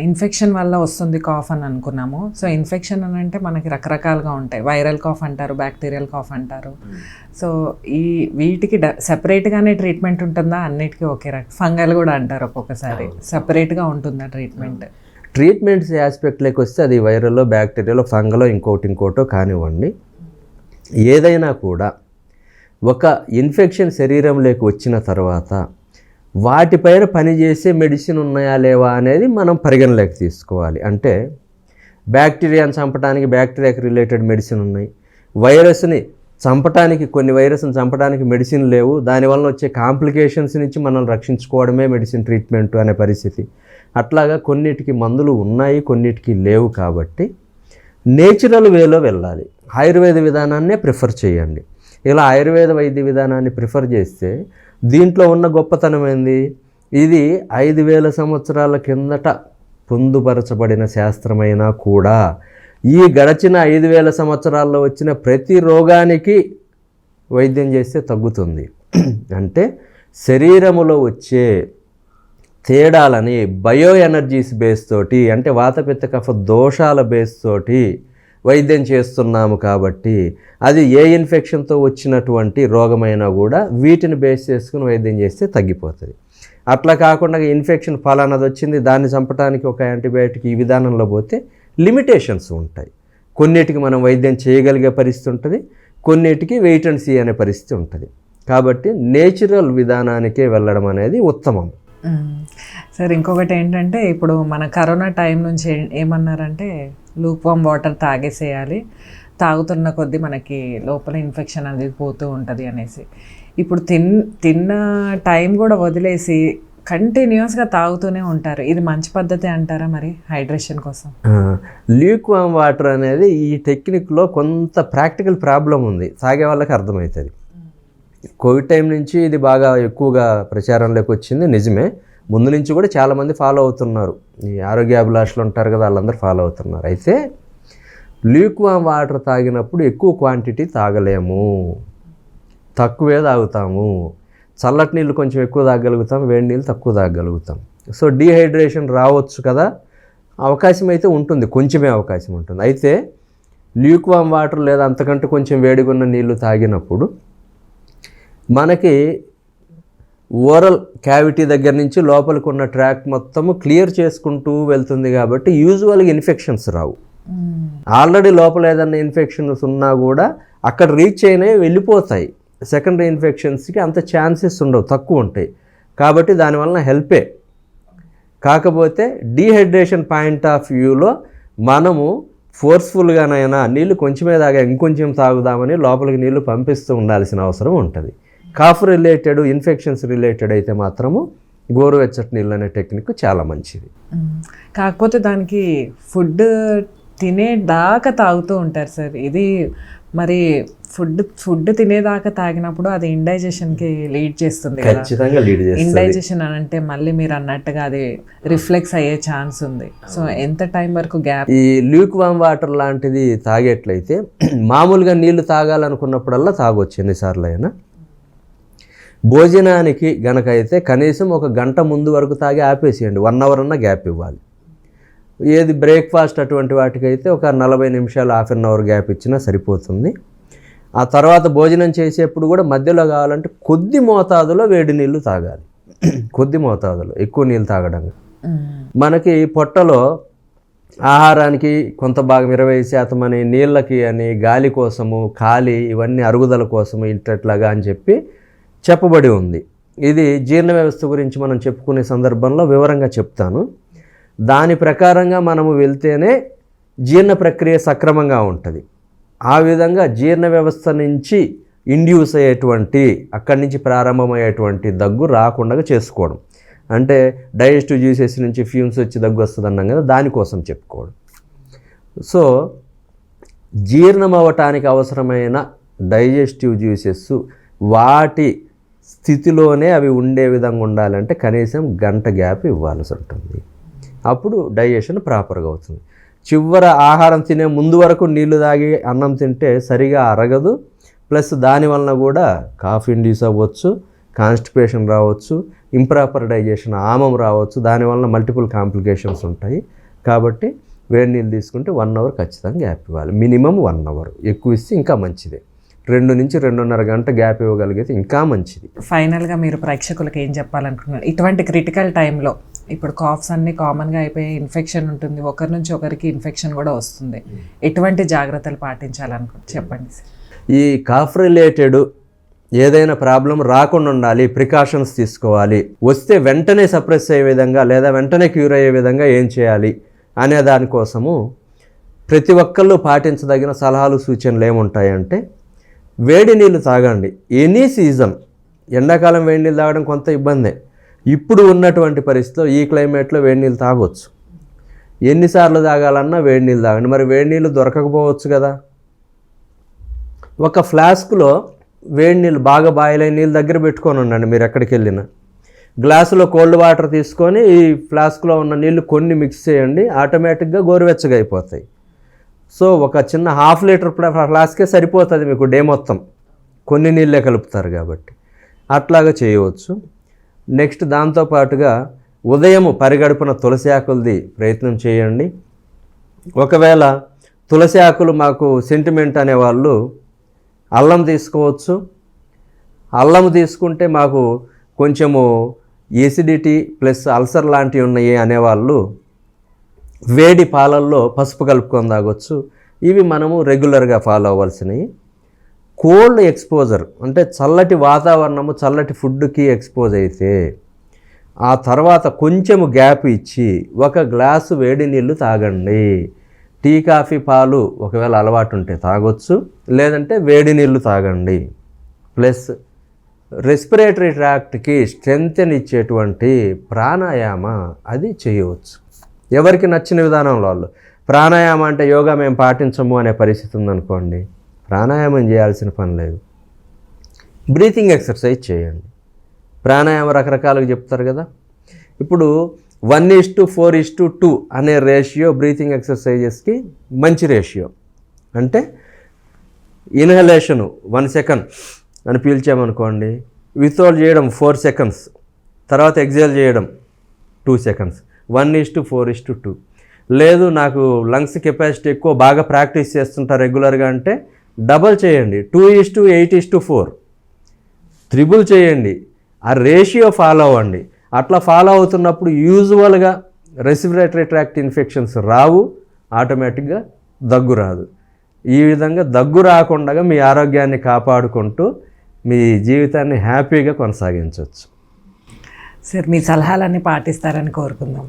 Infection వల్ల వస్తుంది cough అని అనుకున్నాము. సో ఇన్ఫెక్షన్ అని అంటే మనకి రకరకాలుగా ఉంటాయి. వైరల్ కాఫ్ అంటారు, బ్యాక్టీరియల్ కాఫ్ అంటారు. సో వీటికి సెపరేట్గానే ట్రీట్మెంట్ ఉంటుందా? అన్నిటికీ ఒకే రకం. ఫంగల్ కూడా అంటారు ఒక్కొక్కసారి, సెపరేట్గా ఉంటుందా ట్రీట్మెంట్? ట్రీట్మెంట్స్ ఆస్పెక్ట్లోకి వస్తే అది వైరల్లో, బ్యాక్టీరియాలో, ఫంగలో ఇంకోటో కానివ్వండి, ఏదైనా కూడా ఒక ఇన్ఫెక్షన్ శరీరంలోకి వచ్చిన తర్వాత వాటిపైన పనిచేసే మెడిసిన్ ఉన్నాయా లేవా అనేది మనం పరిగణలోకి తీసుకోవాలి. అంటే బ్యాక్టీరియాని చంపడానికి బ్యాక్టీరియాకి రిలేటెడ్ మెడిసిన్ ఉన్నాయి, వైరస్ని చంపడానికి కొన్ని వైరస్ని చంపడానికి మెడిసిన్ లేవు, దానివల్ల వచ్చే కాంప్లికేషన్స్ నుంచి మనం రక్షించుకోవడమే మెడిసిన్ ట్రీట్మెంట్ అనే పరిస్థితి. అట్లాగా కొన్నిటికి మందులు ఉన్నాయి, కొన్నిటికి లేవు. కాబట్టి నేచురల్ వేలో వెళ్ళాలి. ఆయుర్వేద విధానాన్నే ప్రిఫర్ చేయండి. ఇలా ఆయుర్వేద వైద్య విధానాన్ని ప్రిఫర్ చేస్తే దీంట్లో ఉన్న గొప్పతనం ఏంది? ఇది 5000 సంవత్సరాల కిందట పొందుపరచబడిన శాస్త్రమైనా కూడా ఈ గడచిన 5000 సంవత్సరాల్లో వచ్చిన ప్రతి రోగానికి వైద్యం చేస్తే తగ్గుతుంది. అంటే శరీరములో వచ్చే తేడాలని బయో ఎనర్జీస్ బేస్ తోటి, అంటే వాతపిత్త కఫ దోషాల బేస్ తోటి వైద్యం చేస్తున్నాము. కాబట్టి అది ఏ ఇన్ఫెక్షన్తో వచ్చినటువంటి రోగమైనా కూడా వీటిని బేస్ చేసుకుని వైద్యం చేస్తే తగ్గిపోతుంది. అట్లా కాకుండా ఇన్ఫెక్షన్ ఫలానాది వచ్చింది దాన్ని చంపడానికి ఒక యాంటీబయాటిక్ ఈ విధానంలో పోతే లిమిటేషన్స్ ఉంటాయి. కొన్నిటికి మనం వైద్యం చేయగలిగే పరిస్థితి ఉంటుంది, కొన్నిటికి వెయిట్ అండ్ సీ అనే పరిస్థితి ఉంటుంది. కాబట్టి నేచురల్ విధానానికే వెళ్ళడం అనేది ఉత్తమం. సార్ ఇంకొకటి ఏంటంటే, ఇప్పుడు మన కరోనా టైం నుంచి ఏమన్నారంటే లూక్ వామ్ వాటర్ తాగేసేయాలి, తాగుతున్న కొద్దీ మనకి లోపల ఇన్ఫెక్షన్ అనేది పోతూ ఉంటుంది అనేసి. ఇప్పుడు తిన్న టైం కూడా వదిలేసి కంటిన్యూస్గా తాగుతూనే ఉంటారు. ఇది మంచి పద్ధతి అంటారా మరి హైడ్రేషన్ కోసం? లూక్ వామ్ వాటర్ అనేది ఈ టెక్నిక్లో కొంత ప్రాక్టికల్ ప్రాబ్లం ఉంది, తాగే వాళ్ళకి అర్థమవుతుంది. కోవిడ్ టైం నుంచి ఇది బాగా ఎక్కువగా ప్రచారంలోకి వచ్చింది, నిజమే. ముందు నుంచి కూడా చాలామంది ఫాలో అవుతున్నారు, ఈ ఆరోగ్యాభిలాషులు ఉంటారు కదా, వాళ్ళందరూ ఫాలో అవుతున్నారు. అయితే లూక్ వామ్ వాటర్ తాగినప్పుడు ఎక్కువ క్వాంటిటీ తాగలేము, తక్కువే తాగుతాము. చల్లటి నీళ్ళు కొంచెం ఎక్కువ తాగలుగుతాం, వేడి నీళ్ళు తక్కువ తాగలుగుతాం. సో డీహైడ్రేషన్ రావచ్చు కదా, అవకాశం అయితే ఉంటుంది, కొంచెమే అవకాశం ఉంటుంది. అయితే లూక్ వామ్ వాటర్ లేదా అంతకంటే కొంచెం వేడిగా ఉన్న నీళ్ళు తాగినప్పుడు మనకి ఓరల్ క్యావిటీ దగ్గర నుంచి లోపలికి ఉన్న ట్రాక్ మొత్తము క్లియర్ చేసుకుంటూ వెళ్తుంది. కాబట్టి యూజువల్గా ఇన్ఫెక్షన్స్ రావు. ఆల్రెడీ లోపల ఏదన్నా ఇన్ఫెక్షన్స్ ఉన్నా కూడా అక్కడ రీచ్ అయినాయి, వెళ్ళిపోతాయి. సెకండరీ ఇన్ఫెక్షన్స్కి అంత ఛాన్సెస్ ఉండవు, తక్కువ ఉంటాయి. కాబట్టి దానివల్ల హెల్పే. కాకపోతే డీహైడ్రేషన్ పాయింట్ ఆఫ్ వ్యూలో మనము ఫోర్స్ఫుల్గానైనా నీళ్ళు కొంచెమే తాగా ఇంకొంచెం తాగుదామని లోపలికి నీళ్ళు పంపిస్తూ ఉండాల్సిన అవసరం ఉంటుంది. కాఫ్ రిలేటెడ్, ఇన్ఫెక్షన్స్ రిలేటెడ్ అయితే మాత్రము గోరువెచ్చటి నీళ్ళు అనే టెక్నిక్ చాలా మంచిది. కాకపోతే దానికి ఫుడ్ తినేదాకా తాగుతూ ఉంటారు సార్. ఇది మరి ఫుడ్ తినేదాకా తాగినప్పుడు అది ఇండైజెషన్కి లీడ్ చేస్తుంది. ఖచ్చితంగా లీడ్ చేస్తుంది. ఇండైజెషన్ అని అంటే మళ్ళీ మీరు అన్నట్టుగా అది రిఫ్లెక్స్ అయ్యే ఛాన్స్ ఉంది. సో ఎంత టైం వరకు గ్యాప్? ఈ లూక్ వామ్ వాటర్ లాంటిది తాగేట్లయితే మామూలుగా నీళ్లు తాగాలనుకున్నప్పుడల్లా తాగొచ్చు ఎన్నిసార్లు అయినా. భోజనానికి గనక అయితే కనీసం 1 గంట ముందు వరకు తాగి ఆపేసేయండి, 1 అవర్ అన్న గ్యాప్ ఇవ్వాలి. ఏది బ్రేక్ఫాస్ట్ అటువంటి వాటికైతే ఒక 40 నిమిషాలు, హాఫ్ అన్ అవర్ గ్యాప్ ఇచ్చినా సరిపోతుంది. ఆ తర్వాత భోజనం చేసేప్పుడు కూడా మధ్యలో కావాలంటే కొద్ది మోతాదులో వేడి నీళ్ళు తాగాలి, కొద్ది మోతాదులో, ఎక్కువ నీళ్ళు తాగడం. మనకి పొట్టలో ఆహారానికి కొంత భాగం 20% అని, నీళ్ళకి అని, గాలి కోసము, ఖాళీ, ఇవన్నీ అరుగుదల కోసము ఇంటట్లాగా అని చెప్పబడి ఉంది. ఇది జీర్ణ వ్యవస్థ గురించి మనం చెప్పుకునే సందర్భంలో వివరంగా చెప్తాను. దాని ప్రకారంగా మనము వెళ్తేనే జీర్ణ ప్రక్రియ సక్రమంగా ఉంటుంది. ఆ విధంగా జీర్ణ వ్యవస్థ నుంచి ఇండ్యూస్ అయ్యేటువంటి, అక్కడి నుంచి ప్రారంభమయ్యేటువంటి దగ్గు రాకుండా చేసుకోవడం. అంటే డైజెస్టివ్ జ్యూసెస్ నుంచి ఫ్యూమ్స్ వచ్చి దగ్గు వస్తుంది అన్నాం కదా, దానికోసం చెప్పుకోవడం. సో జీర్ణం అవ్వటానికి అవసరమైన డైజెస్టివ్ జ్యూసెస్ వాటి స్థితిలోనే అవి ఉండే విధంగా ఉండాలంటే కనీసం 1 గంట గ్యాప్ ఇవ్వాల్సి ఉంటుంది. అప్పుడు డైజెషన్ ప్రాపర్గా అవుతుంది. చివర ఆహారం తినే ముందు వరకు నీళ్లు తాగి అన్నం తింటే సరిగా అరగదు. ప్లస్ దానివలన కూడా కాఫ్ ఇండ్యూస్ అవ్వచ్చు, కాన్స్టిపేషన్ రావచ్చు, ఇంప్రాపర్ డైజెషన్, ఆమం రావచ్చు, దానివల్ల మల్టిపుల్ కాంప్లికేషన్స్ ఉంటాయి. కాబట్టి వేడి నీళ్ళు తీసుకుంటే 1 అవర్ ఖచ్చితంగా గ్యాప్ ఇవ్వాలి, మినిమం 1 అవర్. ఎక్కువ ఇస్తే ఇంకా మంచిది. 2 నుంచి 2.5 గంట గ్యాప్ ఇవ్వగలిగితే ఇంకా మంచిది. ఫైనల్గా మీరు ప్రేక్షకులకు ఏం చెప్పాలనుకున్నారు ఇటువంటి క్రిటికల్ టైంలో? ఇప్పుడు కాఫ్స్ అన్నీ కామన్గా అయిపోయి ఇన్ఫెక్షన్ ఉంటుంది, ఒకరి నుంచి ఒకరికి ఇన్ఫెక్షన్ కూడా వస్తుంది. ఎటువంటి జాగ్రత్తలు పాటించాలనుకుంటున్నారు చెప్పండి సార్. ఈ కాఫ్ రిలేటెడ్ ఏదైనా ప్రాబ్లం రాకుండా ఉండాలి, ప్రికాషన్స్ తీసుకోవాలి, వస్తే వెంటనే సప్రెస్ అయ్యే విధంగా లేదా వెంటనే క్యూర్ అయ్యే విధంగా ఏం చేయాలి అనే దానికోసము ప్రతి ఒక్కళ్ళు పాటించదగిన సలహాలు సూచనలు ఏముంటాయంటే, వేడి నీళ్ళు తాగండి. ఎనీ సీజన్, ఎండాకాలం వేడి నీళ్ళు తాగడం కొంత ఇబ్బందే. ఇప్పుడు ఉన్నటువంటి పరిస్థితిలో ఈ క్లైమేట్లో వేడి నీళ్ళు తాగొచ్చు. ఎన్నిసార్లు తాగాలన్నా వేడి నీళ్ళు తాగండి. మరి వేడి నీళ్ళు దొరకకపోవచ్చు కదా, ఒక ఫ్లాస్క్లో వేడి నీళ్ళు బాగా బాయిల్ అయిన నీళ్ళు దగ్గర పెట్టుకొని ఉండండి. మీరు ఎక్కడికి వెళ్ళినా గ్లాసులో కోల్డ్ వాటర్ తీసుకొని ఈ ఫ్లాస్క్లో ఉన్న నీళ్ళు కొన్ని మిక్స్ చేయండి, ఆటోమేటిక్గా గోరువెచ్చగా అయిపోతాయి. సో ఒక చిన్న 1/2 లీటర్ ఫ్లాస్కే సరిపోతుంది మీకు డే మొత్తం, కొన్ని నీళ్ళే కలుపుతారు కాబట్టి అట్లాగా చేయవచ్చు. నెక్స్ట్ దాంతోపాటుగా ఉదయం పరిగడుపున తులసి ఆకులది ప్రయత్నం చేయండి. ఒకవేళ తులసి ఆకులు మాకు సెంటిమెంట్ అనేవాళ్ళు అల్లం తీసుకోవచ్చు. అల్లం తీసుకుంటే మాకు కొంచెము ఎసిడిటీ ప్లస్ అల్సర్ లాంటివి ఉన్నాయి అనేవాళ్ళు వేడి పాలల్లో పసుపు కలుపుకొని తాగొచ్చు. ఇవి మనము రెగ్యులర్గా ఫాలో అవ్వాల్సినవి. కోల్డ్ ఎక్స్పోజర్ అంటే చల్లటి వాతావరణము, చల్లటి ఫుడ్కి ఎక్స్పోజ్ అయితే ఆ తర్వాత కొంచెము గ్యాప్ ఇచ్చి 1 గ్లాసు వేడి నీళ్ళు తాగండి. టీ, కాఫీ, పాలు ఒకవేళ అలవాటు ఉంటే తాగొచ్చు, లేదంటే వేడి నీళ్ళు తాగండి. ప్లస్ రెస్పిరేటరీ ట్రాక్ట్కి స్ట్రెంగ్త్ ఇచ్చేటువంటి ప్రాణాయామ అది చేయవచ్చు. ఎవరికి నచ్చిన విధానంలో వాళ్ళు. ప్రాణాయామం అంటే యోగా మేము పాటించము అనే పరిస్థితి ఉందనుకోండి, ప్రాణాయామం చేయాల్సిన పని లేదు, బ్రీతింగ్ ఎక్సర్సైజ్ చేయండి. ప్రాణాయామం రకరకాలుగా చెప్తారు కదా. ఇప్పుడు 1:4:2 అనే రేషియో బ్రీతింగ్ ఎక్సర్సైజెస్కి మంచి రేషియో. అంటే ఇన్హలేషను 1 సెకండ్ అని పీల్చామనుకోండి, విత్హోల్డ్ చేయడం 4 సెకండ్స్, తర్వాత ఎగ్జేల్ చేయడం 2 సెకండ్స్. 1:4:2. లేదు నాకు లంగ్స్ కెపాసిటీ ఎక్కువ, బాగా ప్రాక్టీస్ చేస్తుంటారు రెగ్యులర్గా అంటే డబల్ చేయండి, 2:8:4, త్రిబుల్ చేయండి. ఆ రేషియో ఫాలో అవ్వండి. అట్లా ఫాలో అవుతున్నప్పుడు యూజువల్గా రెస్పిరేటరీ ట్రాక్ట్ ఇన్ఫెక్షన్స్ రావు, ఆటోమేటిక్గా దగ్గు రాదు. ఈ విధంగా దగ్గు రాకుండా మీ ఆరోగ్యాన్ని కాపాడుకుంటూ మీ జీవితాన్ని హ్యాపీగా కొనసాగించవచ్చు. సార్ మీ సలహాలన్నీ పాటిస్తారని కోరుకుందాం.